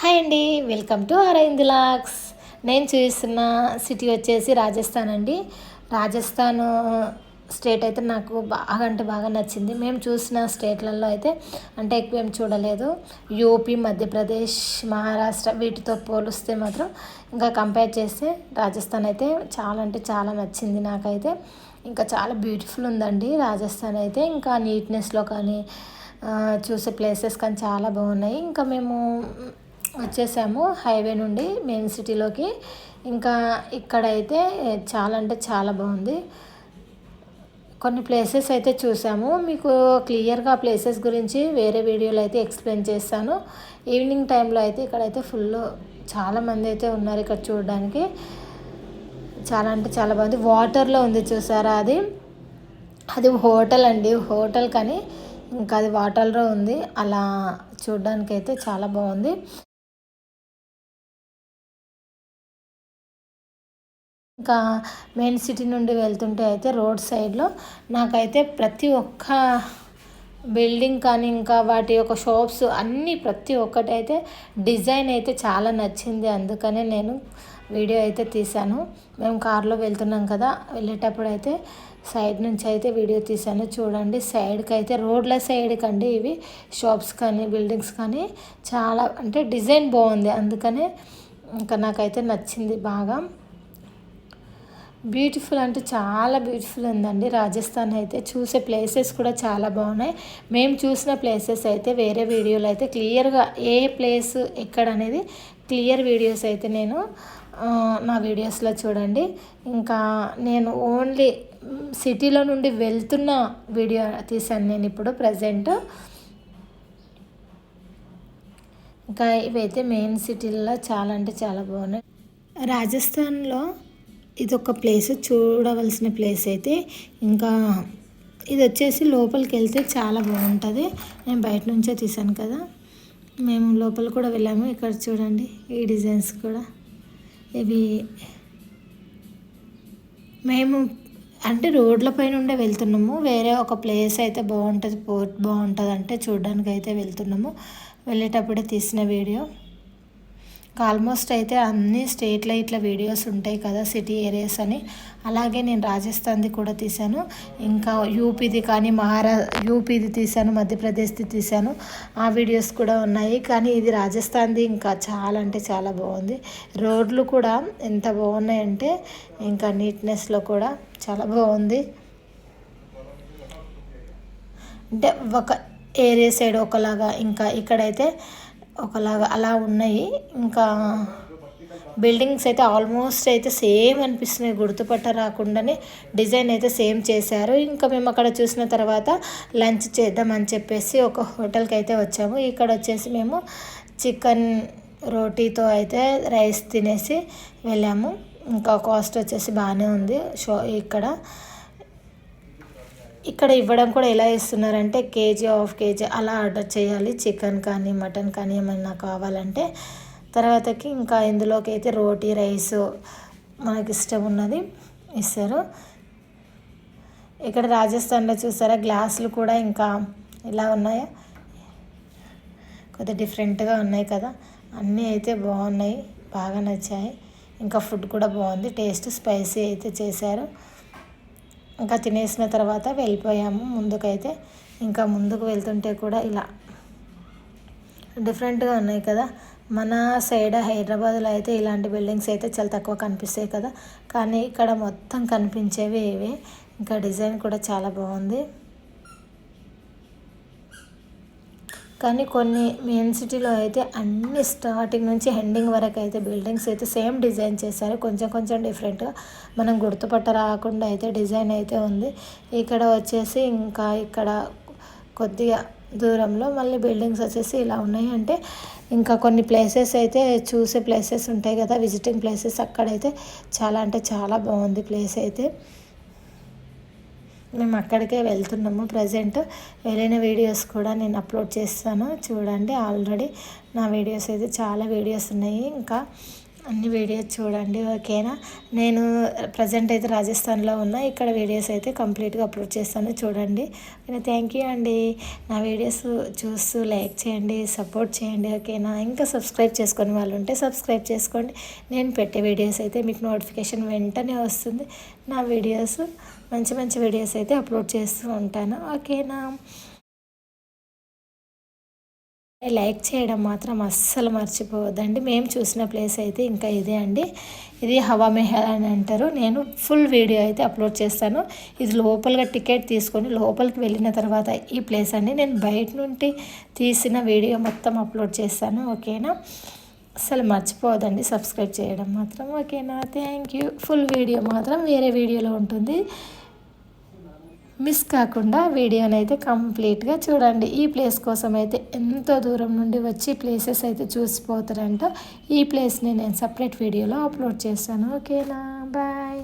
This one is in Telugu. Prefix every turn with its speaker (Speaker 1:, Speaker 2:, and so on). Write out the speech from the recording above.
Speaker 1: హాయ్ అండి, వెల్కమ్ టు అరవింద్ లాక్స్. నేను చూస్తున్న సిటీ వచ్చేసి రాజస్థాన్ అండి. రాజస్థాన్ స్టేట్ అయితే నాకు బాగా అంటే బాగా నచ్చింది. మేము చూసిన స్టేట్లలో అయితే అంటే ఎక్కువ ఏం చూడలేదు. యూపీ, మధ్యప్రదేశ్, మహారాష్ట్ర వీటితో పోలిస్తే మాత్రం ఇంకా కంపేర్ చేస్తే రాజస్థాన్ అయితే చాలా అంటే చాలా నచ్చింది నాకైతే. ఇంకా చాలా బ్యూటిఫుల్ ఉందండి రాజస్థాన్ అయితే. ఇంకా నీట్నెస్లో కానీ చూసే ప్లేసెస్ కానీ చాలా బాగున్నాయి. ఇంకా మేము వచ్చేసాము హైవే నుండి మెయిన్ సిటీలోకి. ఇంకా ఇక్కడైతే చాలా అంటే చాలా బాగుంది. కొన్ని ప్లేసెస్ అయితే చూసాము. మీకు క్లియర్గా ప్లేసెస్ గురించి వేరే వీడియోలో అయితే ఎక్స్ప్లెయిన్ చేస్తాను. ఈవినింగ్ టైంలో అయితే ఇక్కడైతే ఫుల్ చాలామంది అయితే ఉన్నారు ఇక్కడ చూడడానికి. చాలా అంటే చాలా బాగుంది. వాటర్లో ఉంది చూసారా, అది అది హోటల్ అండి, హోటల్ కానీ ఇంకా అది వాటర్లో ఉంది. అలా చూడడానికి అయితే చాలా బాగుంది. ఇంకా మెయిన్ సిటీ నుండి వెళ్తుంటే అయితే రోడ్ సైడ్లో నాకైతే ప్రతి ఒక్క బిల్డింగ్ కానీ ఇంకా వాటి యొక్క షాప్స్ అన్నీ ప్రతి ఒక్కటి అయితే డిజైన్ అయితే చాలా నచ్చింది. అందుకనే నేను వీడియో అయితే తీశాను. మేము కార్లో వెళ్తున్నాం కదా, వెళ్ళేటప్పుడు అయితే సైడ్ నుంచి అయితే వీడియో తీశాను. చూడండి, సైడ్కి అయితే రోడ్ల సైడ్కి అండి ఇవి షాప్స్ కానీ బిల్డింగ్స్ కానీ చాలా అంటే డిజైన్ బాగుంది. అందుకనే ఇంకా నాకైతే నచ్చింది బాగా. బ్యూటిఫుల్ అంటే చాలా బ్యూటిఫుల్ ఉందండి రాజస్థాన్ అయితే. చూసే ప్లేసెస్ కూడా చాలా బాగున్నాయి. మేము చూసిన ప్లేసెస్ అయితే వేరే వీడియోలో అయితే క్లియర్గా ఏ ప్లేస్ ఎక్కడ అనేది క్లియర్ వీడియోస్ అయితే నేను నా వీడియోస్లో చూడండి. ఇంకా నేను ఓన్లీ సిటీలో నుండి వెళ్తున్న వీడియో తీశాను నేను ఇప్పుడు ప్రజెంట్. ఇంకా ఇవైతే మెయిన్ సిటీల్లో చాలా అంటే చాలా బాగున్నాయి. రాజస్థాన్లో ఇదొక ప్లేస్, చూడవలసిన ప్లేస్ అయితే. ఇంకా ఇది వచ్చేసి లోపలికి వెళ్తే చాలా బాగుంటుంది. నేను బయట నుంచే తీసాను కదా, మేము లోపల కూడా వెళ్ళాము. ఇక్కడ చూడండి ఈ డిజైన్స్ కూడా ఇవి మేము అంటే రోడ్ల పైన ఉండే వెళ్తున్నాము. వేరే ఒక ప్లేస్ అయితే బాగుంటుంది, పోర్ట్ బాగుంటుంది అంటే చూడడానికి అయితే వెళ్తున్నాము. వెళ్ళేటప్పుడే తీసిన వీడియో. ఆల్మోస్ట్ అయితే అన్ని స్టేట్లో ఇట్లా వీడియోస్ ఉంటాయి కదా సిటీ ఏరియాస్ అని, అలాగే నేను రాజస్థాన్ది కూడా తీశాను. ఇంకా యూపీది కానీ యూపీది తీశాను, మధ్యప్రదేశ్ది తీశాను. ఆ వీడియోస్ కూడా ఉన్నాయి. కానీ ఇది రాజస్థాన్ది ఇంకా చాలా అంటే చాలా బాగుంది. రోడ్లు కూడా ఎంత బాగున్నాయంటే ఇంకా నీట్నెస్లో కూడా చాలా బాగుంది. అంటే ఒక ఏరియా సైడ్ ఒకలాగా, ఇంకా ఇక్కడైతే ఒకలాగా అలా ఉన్నాయి. ఇంకా బిల్డింగ్స్ అయితే ఆల్మోస్ట్ అయితే సేమ్ అనిపిస్తున్నాయి, గుర్తుపట్ట రాకుండానే డిజైన్ అయితే సేమ్ చేశారు. ఇంకా మేము అక్కడ చూసిన తర్వాత లంచ్ చేద్దామని చెప్పేసి ఒక హోటల్కి అయితే వచ్చాము. ఇక్కడ వచ్చేసి మేము చికెన్ రోటీతో అయితే రైస్ తినేసి వెళ్ళాము. ఇంకా కాస్ట్ వచ్చేసి బాగానే ఉంది. ఇక్కడ ఇవ్వడం కూడా ఎలా ఇస్తున్నారంటే కేజీ హాఫ్ కేజీ అలా ఆర్డర్ చేయాలి. చికెన్ కానీ మటన్ కానీ ఏమైనా కావాలంటే. తర్వాతకి ఇంకా ఇందులోకి అయితే రోటీ రైస్ మనకి ఇష్టం ఉన్నది ఇస్తారు. ఇక్కడ రాజస్థాన్లో చూసారా గ్లాసులు కూడా ఇంకా ఎలా ఉన్నాయో, కొద్దిగా డిఫరెంట్గా ఉన్నాయి కదా. అన్నీ అయితే బాగున్నాయి, బాగా నచ్చాయి. ఇంకా ఫుడ్ కూడా బాగుంది, టేస్ట్ స్పైసీ అయితే చేశారు. ఇంకా తినేసిన తర్వాత వెళ్ళిపోయాము ముందుకైతే. ఇంకా ముందుకు వెళ్తుంటే కూడా ఇలా డిఫరెంట్గా ఉన్నాయి కదా. మన సైడ్ హైదరాబాద్లో అయితే ఇలాంటి బిల్డింగ్స్ అయితే చాలా తక్కువ కనిపిస్తాయి కదా, కానీ ఇక్కడ మొత్తం కనిపించేవి ఇవే. ఇంకా డిజైన్ కూడా చాలా బాగుంది. కానీ కొన్ని మెయిన్ సిటీలో అయితే అన్ని స్టార్టింగ్ నుంచి ఎండింగ్ వరకు అయితే బిల్డింగ్స్ అయితే సేమ్ డిజైన్ చేశారు. కొంచెం కొంచెం డిఫరెంట్గా మనం గుర్తుపట్ట రాకుండా అయితే డిజైన్ అయితే ఉంది. ఇక్కడ వచ్చేసి ఇంకా ఇక్కడ కొద్దిగా దూరంలో మళ్ళీ బిల్డింగ్స్ వచ్చేసి ఇలా ఉన్నాయి. అంటే ఇంకా కొన్ని ప్లేసెస్ అయితే చూసే ప్లేసెస్ ఉంటాయి కదా, విజిటింగ్ ప్లేసెస్, అక్కడైతే చాలా అంటే చాలా బాగుంది ప్లేస్ అయితే. మేము అక్కడికే వెళ్తున్నాము ప్రజెంట్. వెళ్ళిన వీడియోస్ కూడా నేను అప్లోడ్ చేస్తాను చూడండి. ఆల్రెడీ నా వీడియోస్ అయితే చాలా వీడియోస్ ఉన్నాయి. ఇంకా అన్ని వీడియోస్ చూడండి, ఓకేనా. నేను ప్రజెంట్ అయితే రాజస్థాన్లో ఉన్నా. ఇక్కడ వీడియోస్ అయితే కంప్లీట్గా అప్లోడ్ చేస్తాను, చూడండి. ఓకేనా. థ్యాంక్ యూ అండి. నా వీడియోస్ చూస్తూ లైక్ చేయండి, సపోర్ట్ చేయండి, ఓకేనా. ఇంకా సబ్స్క్రైబ్ చేసుకొని వాళ్ళు ఉంటే సబ్స్క్రైబ్ చేసుకోండి. నేను పెట్టే వీడియోస్ అయితే మీకు నోటిఫికేషన్ వెంటనే వస్తుంది. నా వీడియోస్ మంచి మంచి వీడియోస్ అయితే అప్లోడ్ చేస్తూ ఉంటాను, ఓకేనా. లైక్ చేయడం మాత్రం అస్సలు మర్చిపోవద్దండి. మేము చూసిన ప్లేస్ అయితే ఇంకా ఇదే అండి. ఇది హవా మెహల్ అని అంటారు. నేను ఫుల్ వీడియో అయితే అప్లోడ్ చేస్తాను. ఇది లోపలగా టికెట్ తీసుకొని లోపలికి వెళ్ళిన తర్వాత ఈ ప్లేస్ అండి. నేను బయట నుండి తీసిన వీడియో మొత్తం అప్లోడ్ చేస్తాను, ఓకేనా. అస్సలు మర్చిపోవద్దండి సబ్స్క్రైబ్ చేయడం మాత్రం, ఓకేనా. Thank you. ఫుల్ వీడియో మాత్రం వేరే వీడియోలో ఉంటుంది, మిస్ కాకుండా వీడియోని అయితే కంప్లీట్గా చూడండి. ఈ ప్లేస్ కోసం అయితే ఎంతో దూరం నుండి వచ్చి ప్లేసెస్ అయితే చూసిపోతారంట. ఈ ప్లేస్ని నేను సపరేట్ వీడియోలో అప్లోడ్ చేస్తాను, ఓకేనా. బాయ్.